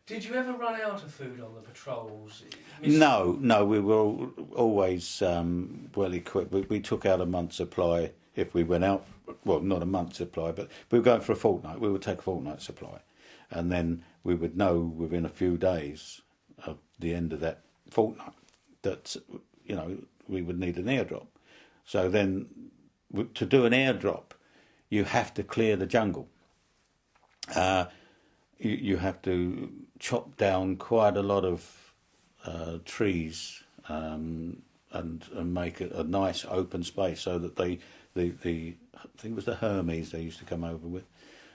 Did you ever run out of food on the patrols? No, we were always well equipped. We took out a month's supply if we went out. Well, not a month's supply, but we were going for a fortnight. We would take a fortnight's supply, and then we would know within a few days of the end of that fortnight that we would need an airdrop. So then, to do an airdrop, you have to clear the jungle. You have to chop down quite a lot of trees and make it a nice open space so that the I think it was the Hermes they used to come over with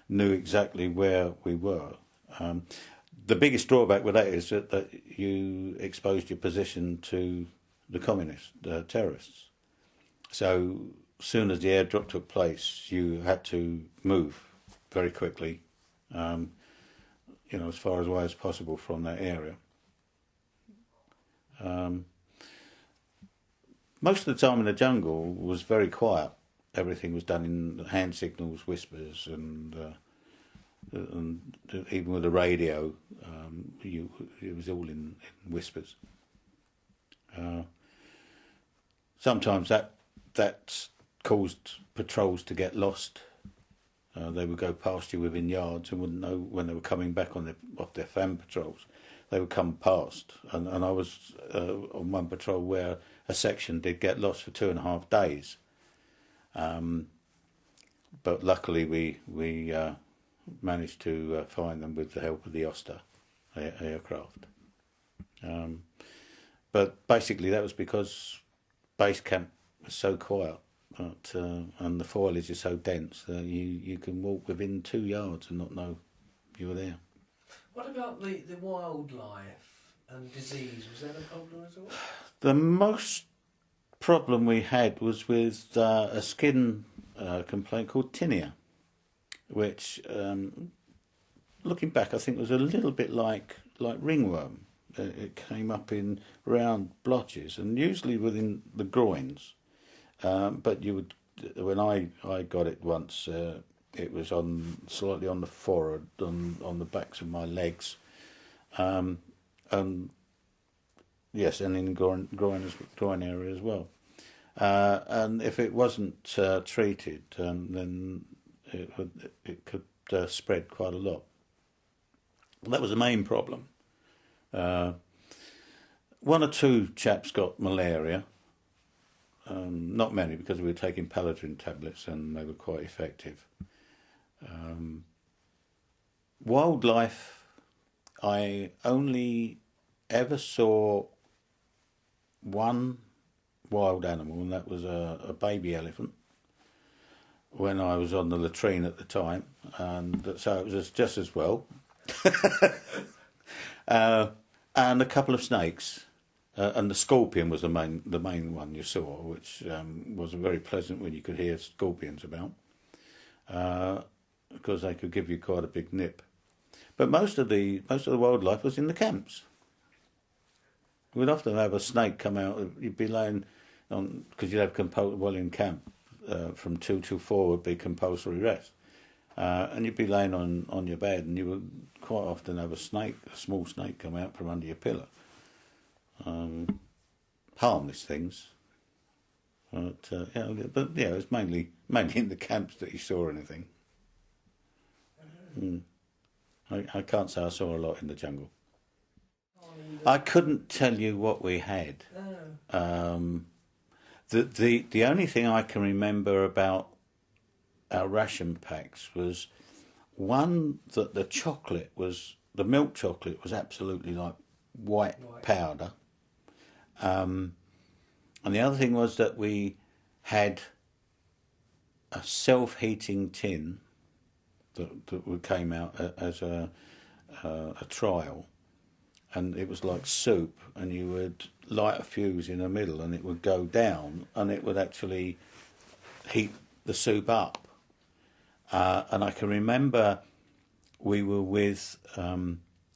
knew exactly where we were. The biggest drawback with that is that you exposed your position to the communists, the terrorists. So as soon as the airdrop took place, you had to move very quickly, as far away as possible from that area. Most of the time in the jungle was very quiet. Everything was done in hand signals, whispers, and even with the radio, it was all in whispers. Sometimes that caused patrols to get lost. They would go past you within yards and wouldn't know when they were coming back off their fan patrols. They would come past, and I was on one patrol where a section did get lost for 2.5 days. But luckily we managed to find them with the help of the Oster aircraft. But basically that was because base camp was so quiet, and the foliage is so dense that you can walk within 2 yards and not know you were there. What about the wildlife and disease? Was that a problem at all? The most problem we had was with a skin complaint called tinea, which, looking back, I think was a little bit like ringworm. It came up in round blotches and usually within the groins. But you would, when I got it once, it was slightly on the forehead, on the backs of my legs, and yes, and in the groin area as well. And if it wasn't treated, then it could spread quite a lot. Well, that was the main problem. 1 or 2 chaps got malaria. Not many, because we were taking Paladin tablets and they were quite effective. Wildlife, I only ever saw one wild animal, and that was a baby elephant when I was on the latrine at the time, and so it was just as well. And a couple of snakes. And the scorpion was the main one you saw, which was very pleasant when you could hear scorpions about, because they could give you quite a big nip. But most of the wildlife was in the camps. We'd often have a snake come out. You'd be laying on, because you'd have in camp from 2 till 4 would be compulsory rest, and you'd be laying on your bed, and you would quite often have a small snake, come out from under your pillow. Harmless things, but it was mainly in the camps that you saw anything. I can't say I saw a lot in the jungle. I couldn't tell you what we had. The only thing I can remember about our ration packs was one that the milk chocolate was absolutely like white powder. And the other thing was that we had a self-heating tin that came out as a trial, and it was like soup, and you would light a fuse in the middle and it would go down and it would actually heat the soup up. And I can remember we were with,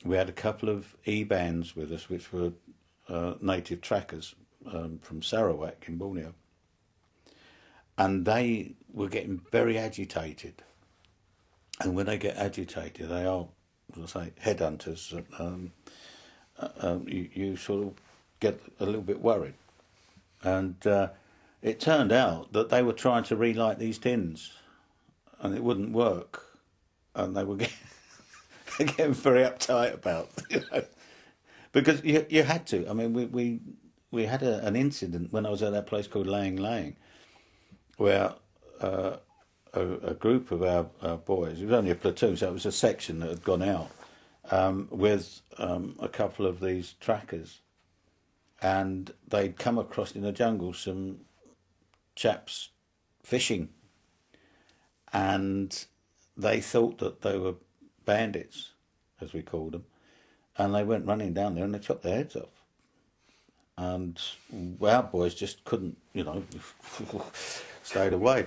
we had a couple of E-bands with us, which were native trackers from Sarawak in Borneo, and they were getting very agitated, and when they get agitated they are as I say, headhunters, you sort of get a little bit worried. And it turned out that they were trying to relight these tins, and it wouldn't work, and they were getting very uptight about it, because you had to. I mean, we had an incident when I was at that place called Laying, where a group of our boys, it was only a platoon, so it was a section that had gone out with a couple of these trackers, and they'd come across in the jungle some chaps fishing, and they thought that they were bandits, as we called them, and they went running down there and they chopped their heads off. And our boys just couldn't, stayed away,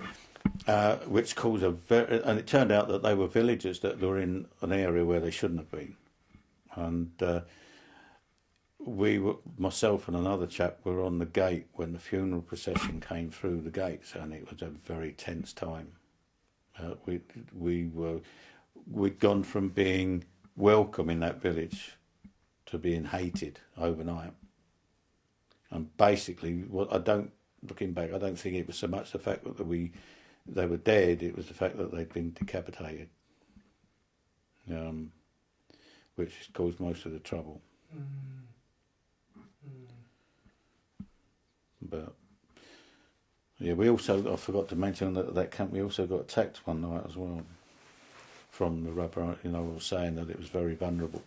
which caused and it turned out that they were villagers that were in an area where they shouldn't have been. And myself and another chap were on the gate when the funeral procession came through the gates, and it was a very tense time. We'd gone from being welcome in that village to being hated overnight. And basically, looking back, I don't think it was so much the fact that they were dead, it was the fact that they'd been decapitated, which caused most of the trouble. But yeah, I forgot to mention that at that camp we also got attacked one night as well from the rubber. I was saying that it was very vulnerable.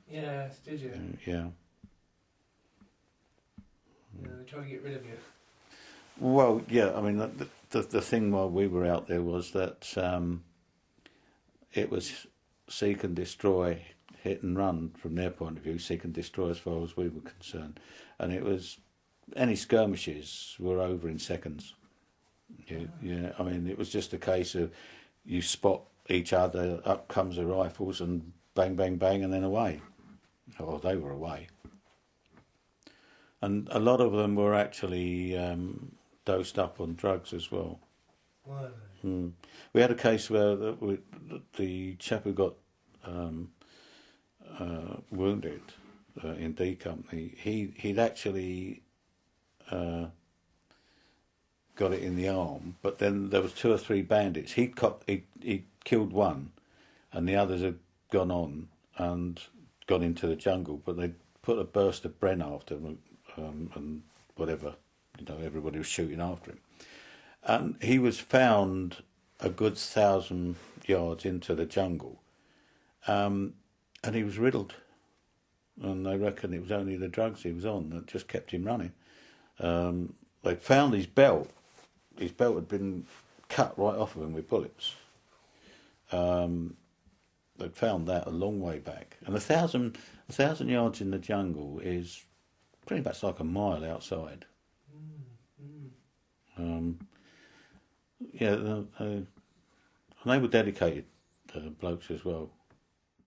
Yes, did you? Yeah. They tried to get rid of you. Well, yeah. I mean, the thing while we were out there was that it was seek and destroy, hit and run from their point of view. Seek and destroy as far as we were concerned, and it was any skirmishes were over in seconds. Yeah. I mean, it was just a case of you spot each other, up comes the rifles, and bang, bang, bang, and then away. Or they were away. And a lot of them were actually dosed up on drugs as well. Why? We had a case where the chap who got wounded in D Company, he'd actually got it in the arm, but then there was 2 or 3 bandits. He killed one, and the others had gone on and got into the jungle, but they put a burst of Bren after him, and whatever, everybody was shooting after him. And he was found a good 1,000 yards into the jungle, and he was riddled. And they reckon it was only the drugs he was on that just kept him running. They found his belt. His belt had been cut right off of him with bullets. They'd found that a long way back. And 1,000 yards in the jungle is pretty much like a mile outside. And they were dedicated blokes as well.